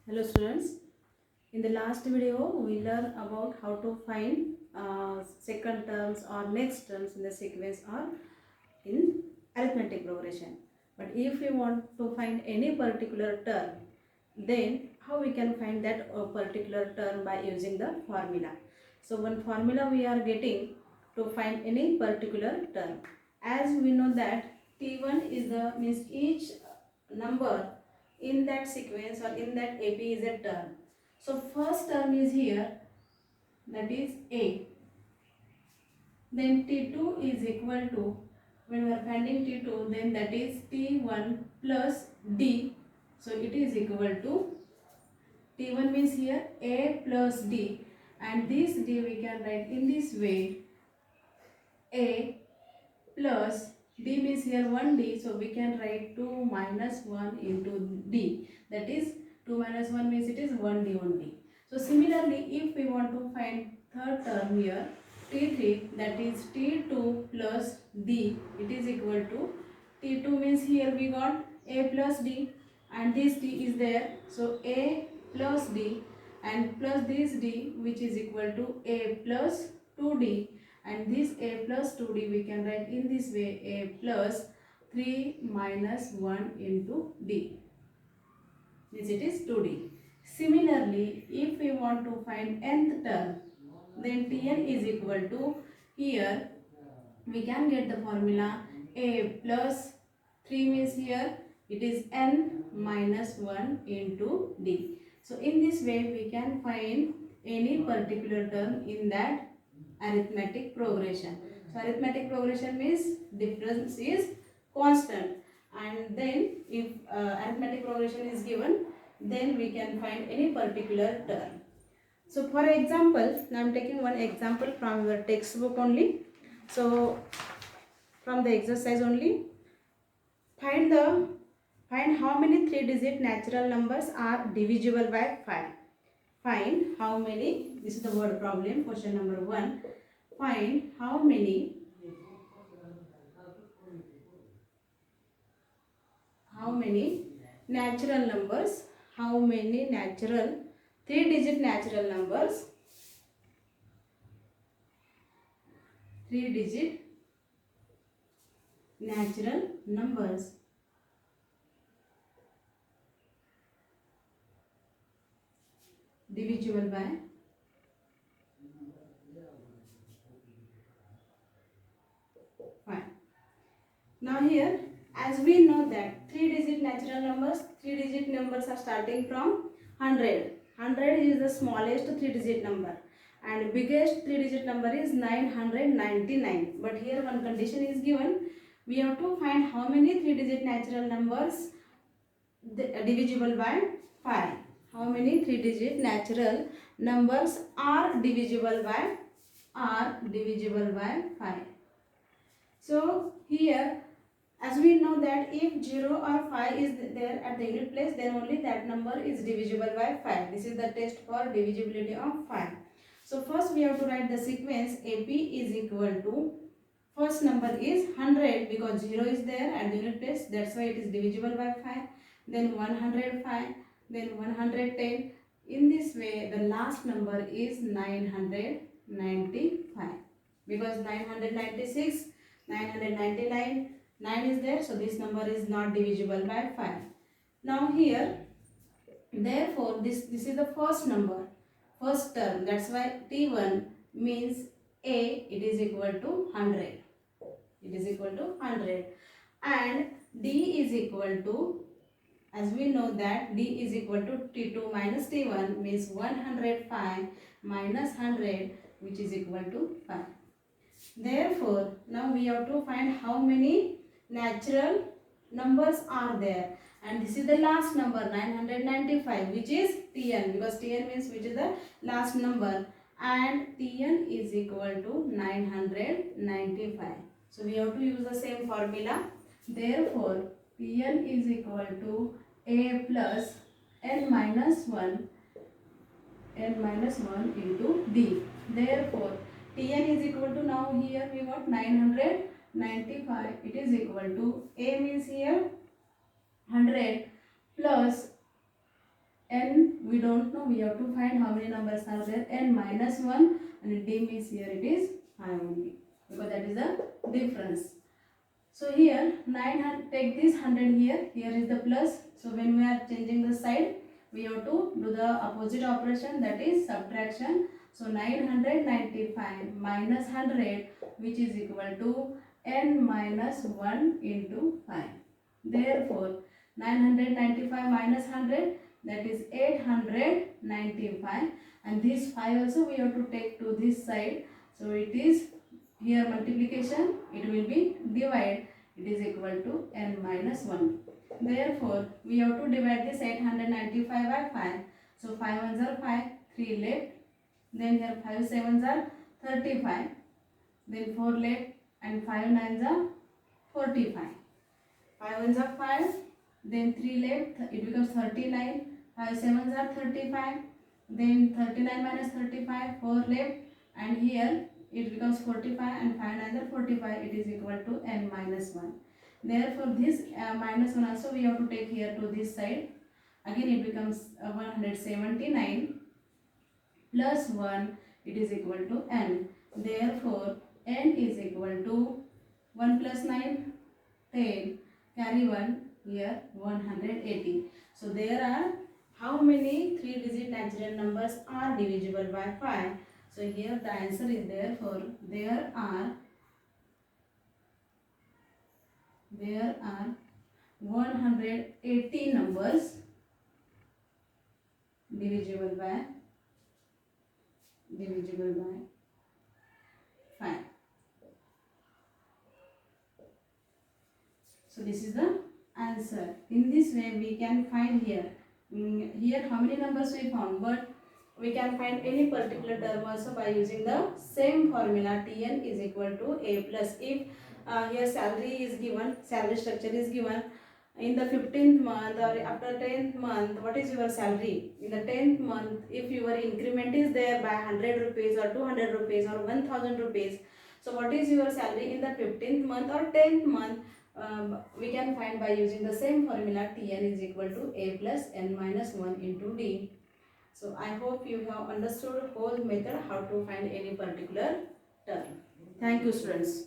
Hello students, in the last video we learned about how to find second terms or next terms in the sequence or in arithmetic progression. But if we want to find any particular term, then how we can find that particular term by using the formula. So one formula we are getting to find any particular term. As we know that T1 is the means each number in that sequence or in that AP is a term. So first term is here, that is A. Then T2 is equal to, when we are finding T2, then that is T1 plus D. So it is equal to, T1 means here A plus D, and this D we can write in this way, A plus D means here 1D, so we can write 2 minus 1 into D, that is 2 minus 1 means it is 1D only. So similarly, if we want to find third term here, T3, that is T2 plus D, it is equal to, T2 means here we got A plus D and this D is there, so A plus D and plus this D which is equal to A plus 2D, and this A plus 2D we can write in this way, A plus 3 minus 1 into D, means it is 2D. Similarly, if we want to find nth term, then Tn is equal to, here we can get the formula A plus 3 means here it is n minus 1 into D. So in this way we can find any particular term in that arithmetic progression. So arithmetic progression means difference is constant, and then if arithmetic progression is given, then we can find any particular term. So for example, I am taking one example from your textbook only. So from the exercise only, find how many 3-digit natural numbers are divisible by 5. Find how many, this is the word problem, question number 1. Find how many natural numbers, how many natural 3-digit natural numbers, 3-digit natural numbers divisible by 5. Now here, as we know that 3-digit natural numbers, 3-digit numbers are starting from 100. 100 is the smallest 3-digit number and biggest 3-digit number is 999. But here one condition is given. We have to find how many 3-digit natural numbers divisible by 5. How many 3-digit natural numbers are divisible by 5. So here, as we know that if 0 or 5 is there at the unit place, then only that number is divisible by 5. This is the test for divisibility of 5. So first we have to write the sequence AP is equal to, first number is 100 because 0 is there at the unit place, that's why it is divisible by 5. Then 105, then 110. In this way the last number is 995 because 996, 999, 9 is there, so this number is not divisible by 5. Now here, therefore this is the first number, first term, that's why T1 means A, it is equal to 100. It is equal to 100, and D is equal to, as we know that D is equal to T2 minus T1 means 105 minus 100 which is equal to 5. Therefore, now we have to find how many natural numbers are there, and this is the last number 995 which is Tn, because Tn means which is the last number, and Tn is equal to 995. So we have to use the same formula. Therefore, Tn is equal to A plus n minus 1 into D. Therefore, Tn is equal to, now here we got 995, it is equal to, A means here 100 plus n we don't know, we have to find how many numbers are there. N minus 1 and D means here it is 5 only, because that is the difference. So here 900, take this 100 here, here is the plus. So when we are changing the side, we have to do the opposite operation, that is subtraction. So 995 minus 100, which is equal to n minus 1 into 5. Therefore 995 minus 100, that is 895, and this 5 also we have to take to this side. So it is here multiplication, it will be divide, it is equal to n minus 1. Therefore we have to divide this 895 by 5. So 5 ones are 5, 3 left, then here 5 sevens are 35, then 4 left, and 5 nines are 45. 5 ones are 5, then 3 left, it becomes 39, 5 sevens are 35, then 39 minus 35, 4 left, and here it becomes 45, and 5 nines are 45, it is equal to n minus 1. Therefore this minus 1 also we have to take here to this side. Again it becomes 179 plus 1, it is equal to n. Therefore n is equal to 1 plus 9, 10, carry 1, here 180. So there are how many 3-digit natural numbers are divisible by 5? So here the answer is therefore there are 180 numbers divisible by 5. So this is the answer. In this way we can find here. Here how many numbers we found, but we can find any particular term also by using the same formula. Tn is equal to a plus. If here salary is given, salary structure is given, in the 15th month or after 10th month, what is your salary? In the 10th month, if your increment is there by 100 rupees or 200 rupees or 1000 rupees, so what is your salary in the 15th month or 10th month? We can find by using the same formula. Tn is equal to a plus n minus 1 into d. So I hope you have understood whole method how to find any particular term. Thank you, students.